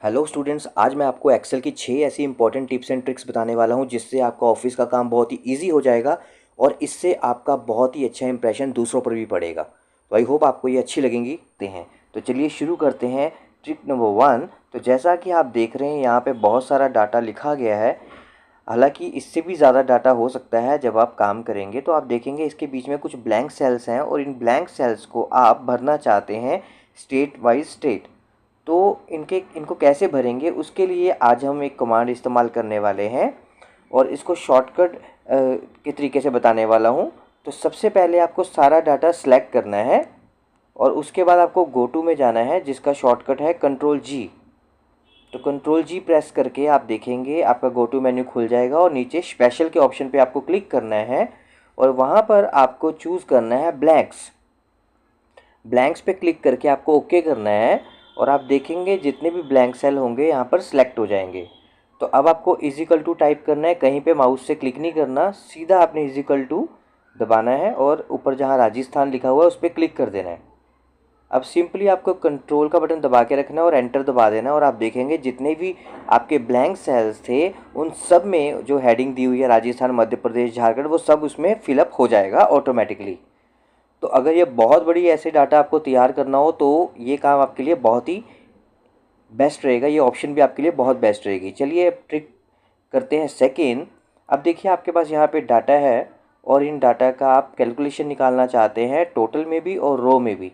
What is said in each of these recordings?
Hello students, आज मैं आपको एक्सेल की 6 ऐसी इंपॉर्टेंट टिप्स एंड ट्रिक्स बताने वाला हूं जिससे आपका ऑफिस का काम बहुत ही इजी हो जाएगा और इससे आपका बहुत ही अच्छा इंप्रेशन दूसरों पर भी पड़ेगा। तो आई होप आपको ये अच्छी लगेंगी। तो चलिए शुरू करते हैं। Trick number 1। तो जैसा कि आप देख रहे हैं यहाँ पे बहुत सारा डाटा लिखा गया है। हालांकि इससे भी ज़्यादा डाटा हो सकता है जब आप काम करेंगे। तो आप देखेंगे इसके बीच में कुछ ब्लैंक सेल्स हैं और इन ब्लैंक सेल्स को आप भरना चाहते हैं स्टेट वाइज स्टेट। तो इनको कैसे भरेंगे, उसके लिए आज हम एक कमांड इस्तेमाल करने वाले हैं और इसको शॉर्टकट के तरीके से बताने वाला हूं। तो सबसे पहले आपको सारा डाटा सेलेक्ट करना है और उसके बाद आपको गो टू में जाना है जिसका शॉर्टकट है कंट्रोल जी। तो कंट्रोल जी प्रेस करके आप देखेंगे आपका गो टू मेन्यू खुल जाएगा और नीचे स्पेशल के ऑप्शन पे आपको क्लिक करना है और वहाँ पर आपको चूज़ करना है ब्लैंक्स। ब्लैंक्स पे क्लिक करके आपको ओके करना है और आप देखेंगे जितने भी ब्लैंक सेल होंगे यहाँ पर सिलेक्ट हो जाएंगे। तो अब आपको इजिकल टू टाइप करना है, कहीं पे माउस से क्लिक नहीं करना, सीधा आपने इजिकल टू दबाना है और ऊपर जहाँ राजस्थान लिखा हुआ है उस पर क्लिक कर देना है। अब सिंपली आपको कंट्रोल का बटन दबा के रखना है और एंटर दबा देना है और आप देखेंगे जितने भी आपके ब्लैंक सेल्स थे उन सब में जो हेडिंग दी हुई है राजस्थान, मध्य प्रदेश, झारखंड, वो सब उसमें फिलअप हो जाएगा ऑटोमेटिकली। तो अगर ये बहुत बड़ी ऐसे डाटा आपको तैयार करना हो तो ये काम आपके लिए बहुत ही बेस्ट रहेगा, ये ऑप्शन भी आपके लिए बहुत बेस्ट रहेगी। चलिए अब ट्रिक करते हैं सेकेंड। अब देखिए आपके पास यहाँ पे डाटा है और इन डाटा का आप कैलकुलेशन निकालना चाहते हैं टोटल में भी और रो में भी।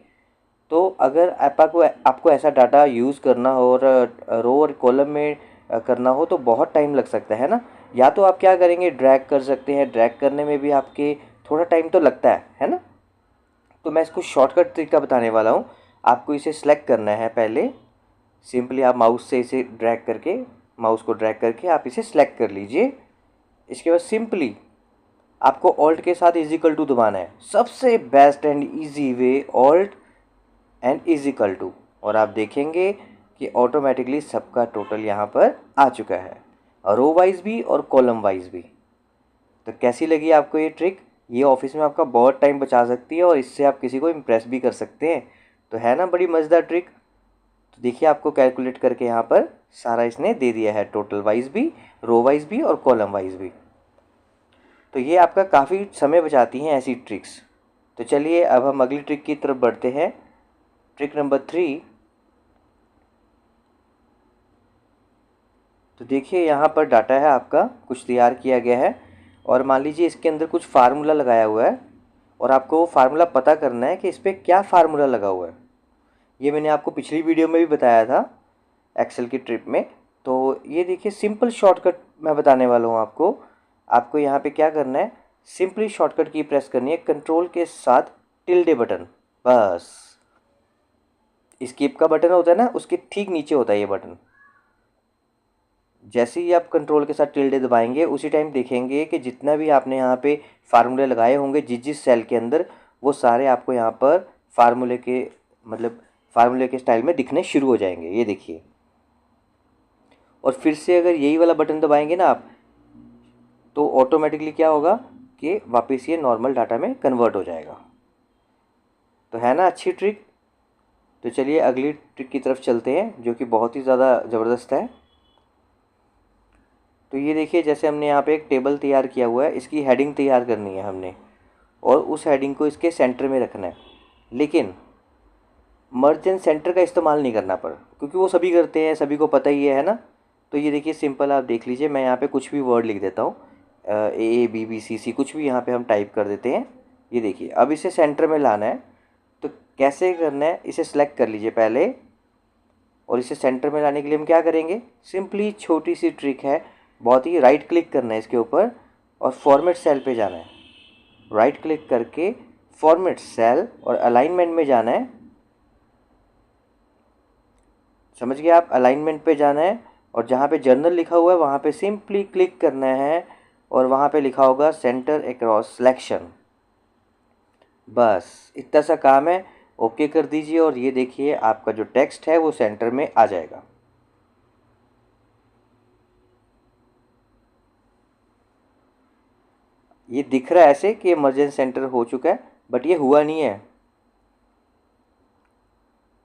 तो अगर आपको ऐसा डाटा यूज़ करना हो और रो और कॉलम में करना हो तो बहुत टाइम लग सकता है ना। या तो आप क्या करेंगे, ड्रैग कर सकते हैं, ड्रैग करने में भी आपके थोड़ा टाइम तो लगता है ना। तो मैं इसको शॉर्टकट तरीका बताने वाला हूँ। आपको इसे सिलेक्ट करना है पहले, सिंपली आप माउस से इसे ड्रैग करके, माउस को ड्रैग करके आप इसे सिलेक्ट कर लीजिए। इसके बाद सिंपली आपको ऑल्ट के साथ इजिकल टू दबाना है। सबसे best and easy way alt and equal to, और आप देखेंगे कि ऑटोमेटिकली सबका टोटल यहाँ पर आ चुका है, रो वाइज भी और कॉलम वाइज भी। तो कैसी लगी आपको ये ट्रिक? ये ऑफिस में आपका बहुत टाइम बचा सकती है और इससे आप किसी को इम्प्रेस भी कर सकते हैं। तो है ना बड़ी मज़ेदार ट्रिक। तो देखिए आपको कैलकुलेट करके यहाँ पर सारा इसने दे दिया है, टोटल वाइज भी, रो वाइज भी और कॉलम वाइज भी। तो ये आपका काफ़ी समय बचाती हैं ऐसी ट्रिक्स। तो चलिए अब हम अगली ट्रिक की तरफ बढ़ते हैं। Trick number 3। तो देखिए यहाँ पर डाटा है आपका कुछ तैयार किया गया है और मान लीजिए इसके अंदर कुछ फार्मूला लगाया हुआ है और आपको वो फार्मूला पता करना है कि इस पर क्या फार्मूला लगा हुआ है। ये मैंने आपको पिछली वीडियो में भी बताया था एक्सेल की ट्रिप में। तो ये देखिए सिंपल शॉर्टकट मैं बताने वाला हूँ आपको। आपको यहाँ पे क्या करना है, सिंपली शॉर्टकट की प्रेस करनी है कंट्रोल के साथ टिल्डे बटन। बस स्किप का बटन होता है ना, उसके ठीक नीचे होता है ये बटन। जैसे ही आप कंट्रोल के साथ टिल्डे दबाएंगे उसी टाइम देखेंगे कि जितना भी आपने यहाँ पे फार्मूले लगाए होंगे जिस जिस सेल के अंदर, वो सारे आपको यहाँ पर फार्मूले के फार्मूले के स्टाइल में दिखने शुरू हो जाएंगे। ये देखिए, और फिर से अगर यही वाला बटन दबाएंगे ना आप, तो ऑटोमेटिकली क्या होगा कि वापस ये नॉर्मल डाटा में कन्वर्ट हो जाएगा। तो है ना अच्छी ट्रिक। तो चलिए अगली ट्रिक की तरफ चलते हैं जो कि बहुत ही ज़्यादा ज़बरदस्त है। तो ये देखिए जैसे हमने यहाँ पे एक टेबल तैयार किया हुआ है, इसकी हेडिंग तैयार करनी है हमने और उस हेडिंग को इसके सेंटर में रखना है। लेकिन मर्ज एंड सेंटर का इस्तेमाल नहीं करना पर, क्योंकि वो सभी करते हैं, सभी को पता ही है ना। तो ये देखिए सिंपल आप देख लीजिए, मैं यहाँ पे कुछ भी वर्ड लिख देता हूँ, ए बी बी सी सी, कुछ भी यहाँ पे हम टाइप कर देते हैं। ये देखिए अब इसे सेंटर में लाना है। तो कैसे करना है, इसे सेलेक्ट कर लीजिए पहले और इसे सेंटर में लाने के लिए हम क्या करेंगे, सिंपली छोटी सी ट्रिक है, बहुत ही, राइट क्लिक करना है इसके ऊपर और फॉर्मेट सेल पे जाना है। राइट क्लिक करके फॉर्मेट सेल और अलाइनमेंट में जाना है। समझ गए आप, अलाइनमेंट पे जाना है और जहाँ पे जर्नल लिखा हुआ है वहाँ पे सिंपली क्लिक करना है और वहाँ पे लिखा होगा सेंटर अक्रॉस सिलेक्शन। बस इतना सा काम है, ओके कर दीजिए और ये देखिए आपका जो टेक्स्ट है वो सेंटर में आ जाएगा। ये दिख रहा है ऐसे कि इमरजेंसी सेंटर हो चुका है, बट ये हुआ नहीं है।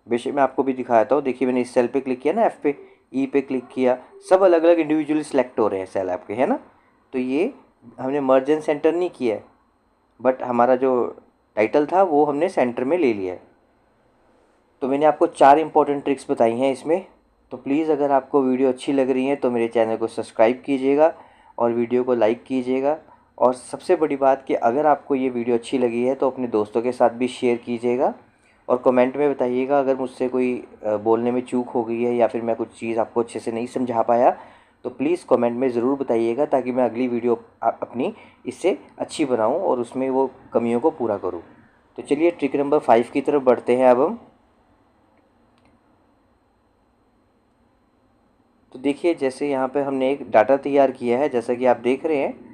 बेशक मैं आपको भी दिखाता हूँ। देखिए मैंने इस सेल पे क्लिक किया ना, एफ पे, ई पे क्लिक किया, सब अलग अलग इंडिविजुअली सेलेक्ट हो रहे हैं सेल आपके, है ना। तो ये हमने मर्ज एंड सेंटर नहीं किया है, बट हमारा जो टाइटल था वो हमने सेंटर में ले लिया है। तो मैंने आपको 4 इंपॉर्टेंट ट्रिक्स बताई हैं इसमें। तो प्लीज़ अगर आपको वीडियो अच्छी लग रही है तो मेरे चैनल को सब्सक्राइब कीजिएगा और वीडियो को लाइक कीजिएगा। और सबसे बड़ी बात कि अगर आपको ये वीडियो अच्छी लगी है तो अपने दोस्तों के साथ भी शेयर कीजिएगा और कमेंट में बताइएगा अगर मुझसे कोई बोलने में चूक हो गई है या फिर मैं कुछ चीज़ आपको अच्छे से नहीं समझा पाया तो प्लीज़ कमेंट में ज़रूर बताइएगा, ताकि मैं अगली वीडियो अपनी इससे अच्छी बनाऊं और उसमें वो कमियों को पूरा करूं। तो चलिए ट्रिक नंबर 5 की तरफ बढ़ते हैं अब हम। तो देखिए जैसे यहाँ पे हमने एक डाटा तैयार किया है, जैसा कि आप देख रहे हैं।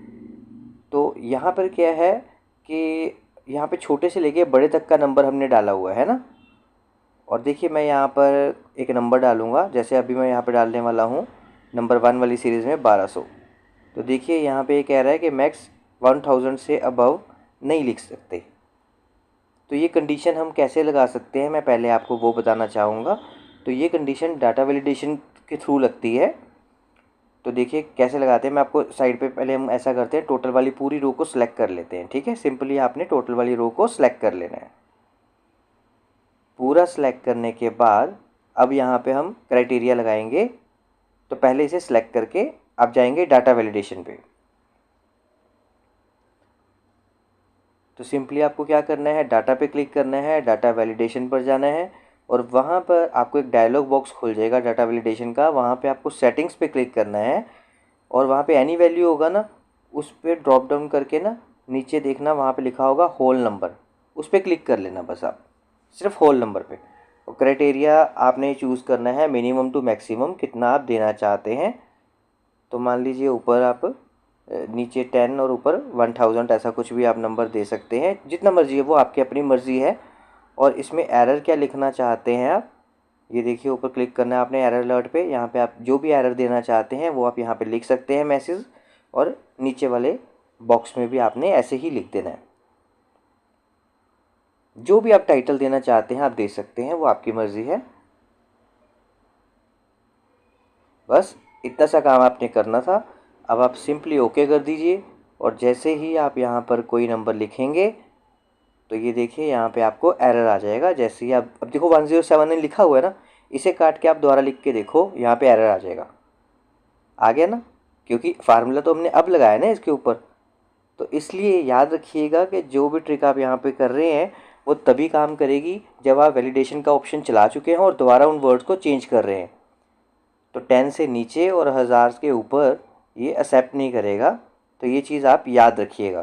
तो यहाँ पर क्या है कि यहाँ पे छोटे से लेके बड़े तक का नंबर हमने डाला हुआ है ना। और देखिए मैं यहाँ पर एक नंबर डालूँगा, जैसे अभी मैं यहाँ पर डालने वाला हूँ नंबर 1 वाली सीरीज़ में 1200। तो देखिए यहाँ पे ये कह रहा है कि मैक्स 1000 से अबव नहीं लिख सकते। तो ये कंडीशन हम कैसे लगा सकते हैं, मैं पहले आपको वो बताना चाहूँगा। तो ये कंडीशन डाटा वैलिडेशन के थ्रू लगती है। तो देखिए कैसे लगाते हैं, मैं आपको साइड पे पहले हम ऐसा करते हैं, टोटल वाली पूरी रो को सिलेक्ट कर लेते हैं। ठीक है, सिंपली आपने टोटल वाली रो को सिलेक्ट कर लेना है। पूरा सिलेक्ट करने के बाद अब यहाँ पे हम क्राइटेरिया लगाएंगे। तो पहले इसे सिलेक्ट करके आप जाएंगे डाटा वैलिडेशन पे। तो सिंपली आपको क्या करना है, डाटा पे क्लिक करना है, डाटा वैलिडेशन पर जाना है और वहाँ पर आपको एक डायलॉग बॉक्स खुल जाएगा डाटा वैलिडेशन का। वहाँ पे आपको सेटिंग्स पे क्लिक करना है और वहाँ पे एनी वैल्यू होगा ना, उस पर ड्रॉप डाउन करके ना नीचे देखना, वहाँ पे लिखा होगा होल नंबर, उस पर क्लिक कर लेना बस आप, सिर्फ होल नंबर पे। और क्राइटेरिया आपने चूज़ करना है मिनिमम टू मैक्सिमम, कितना आप देना चाहते हैं। तो मान लीजिए ऊपर आप नीचे 10 और ऊपर 1000, ऐसा कुछ भी आप नंबर दे सकते हैं, जितना मर्जी है वो आपकी अपनी मर्ज़ी है। और इसमें एरर क्या लिखना चाहते हैं आप, ये देखिए ऊपर क्लिक करना है आपने एरर अलर्ट पे। यहाँ पे आप जो भी एरर देना चाहते हैं वो आप यहाँ पे लिख सकते हैं मैसेज, और नीचे वाले बॉक्स में भी आपने ऐसे ही लिख देना है। जो भी आप टाइटल देना चाहते हैं आप दे सकते हैं, वो आपकी मर्ज़ी है। बस इतना सा काम आपने करना था। अब आप सिंपली ओके कर दीजिए और जैसे ही आप यहाँ पर कोई नंबर लिखेंगे तो ये देखिए यहाँ पे आपको एरर आ जाएगा। जैसे ही आप अब देखो 1079 लिखा हुआ है ना, इसे काट के आप दोबारा लिख के देखो, यहाँ पे एरर आ जाएगा। आ गया ना, क्योंकि फार्मूला तो हमने अब लगाया ना इसके ऊपर। तो इसलिए याद रखिएगा कि जो भी ट्रिक आप यहाँ पे कर रहे हैं वो तभी काम करेगी जब आप वैलिडेशन का ऑप्शन चला चुके हैं और दोबारा उन वर्ड्स को चेंज कर रहे हैं। तो 10 से नीचे और 1000 के ऊपर ये एक्सेप्ट नहीं करेगा। तो ये चीज़ आप याद रखिएगा।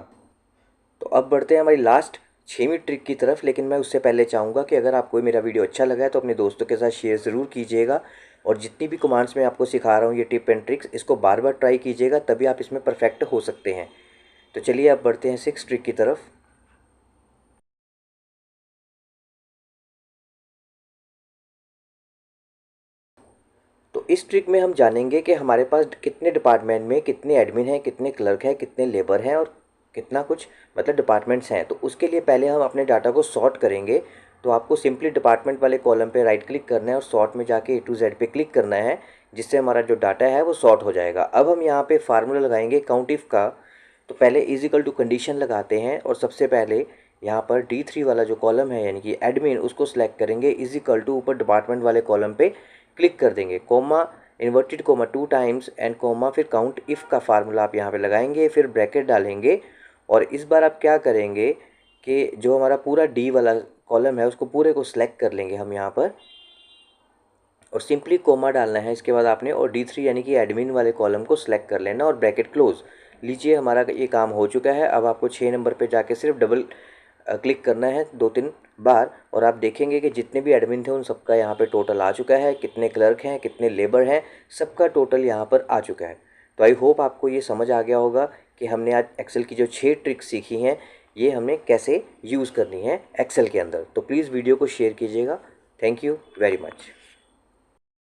तो अब बढ़ते हैं हमारी लास्ट 6वीं ट्रिक की तरफ, लेकिन मैं उससे पहले चाहूँगा कि अगर आपको मेरा वीडियो अच्छा लगा है तो अपने दोस्तों के साथ शेयर ज़रूर कीजिएगा। और जितनी भी कमांड्स मैं आपको सिखा रहा हूँ ये टिप एंड ट्रिक्स, इसको बार बार ट्राई कीजिएगा, तभी आप इसमें परफेक्ट हो सकते हैं। तो चलिए अब बढ़ते हैं 6 ट्रिक की तरफ। तो इस ट्रिक में हम जानेंगे कि हमारे पास कितने डिपार्टमेंट में कितने एडमिन हैं, कितने क्लर्क हैं, कितने लेबर हैं और कितना कुछ मतलब डिपार्टमेंट्स हैं। तो उसके लिए पहले हम अपने डाटा को सॉर्ट करेंगे। तो आपको सिंपली डिपार्टमेंट वाले कॉलम पे राइट क्लिक करना है और सॉर्ट में जाके A to Z पे क्लिक करना है, जिससे हमारा जो डाटा है वो सॉर्ट हो जाएगा। अब हम यहाँ पे फार्मूला लगाएंगे काउंट इफ का। तो पहले इज इक्वल टू कंडीशन लगाते हैं और सबसे पहले यहाँ पर D3 वाला जो कॉलम है यानी कि एडमिन, उसको सिलेक्ट करेंगे, इज इक्वल टू ऊपर डिपार्टमेंट वाले कॉलम पे क्लिक कर देंगे, comma inverted comma 2 times and comma, फिर काउंट इफ़ का फार्मूला आप यहाँ पे लगाएंगे, फिर ब्रैकेट डालेंगे। और इस बार आप क्या करेंगे कि जो हमारा पूरा डी वाला कॉलम है उसको पूरे को सिलेक्ट कर लेंगे हम यहाँ पर और सिंपली कोमा डालना है इसके बाद आपने, और D3 यानी कि एडमिन वाले कॉलम को सिलेक्ट कर लेना और ब्रैकेट क्लोज। लीजिए हमारा ये काम हो चुका है। अब आपको 6 नंबर पे जाके सिर्फ डबल क्लिक करना है 2-3 बार और आप देखेंगे कि जितने भी एडमिन थे उन सबका यहाँ पे टोटल आ चुका है, कितने क्लर्क हैं, कितने लेबर हैं, सबका टोटल यहाँ पर आ चुका है। तो आई होप आपको ये समझ आ गया होगा कि हमने आज एक्सेल की जो 6 ट्रिक्स सीखी हैं ये हमने कैसे यूज़ करनी है एक्सेल के अंदर। तो प्लीज़ वीडियो को शेयर कीजिएगा। Thank you very much.